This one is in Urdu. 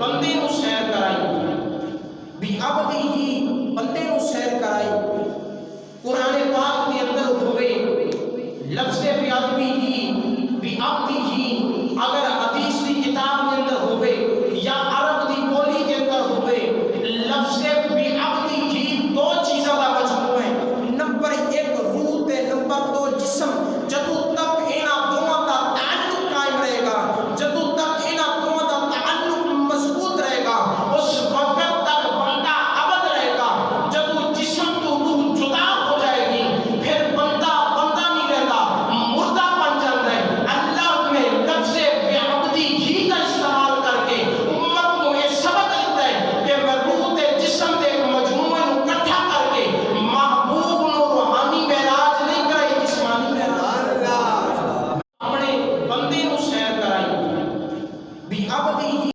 بندے نو سیر کرائی، بھی عبدی ہی بندے نو سیر کرائی۔ قرآن پاک کے اندر ہوئے لفظ بھی عبدی ہی، بھی عبدی ہی، اگر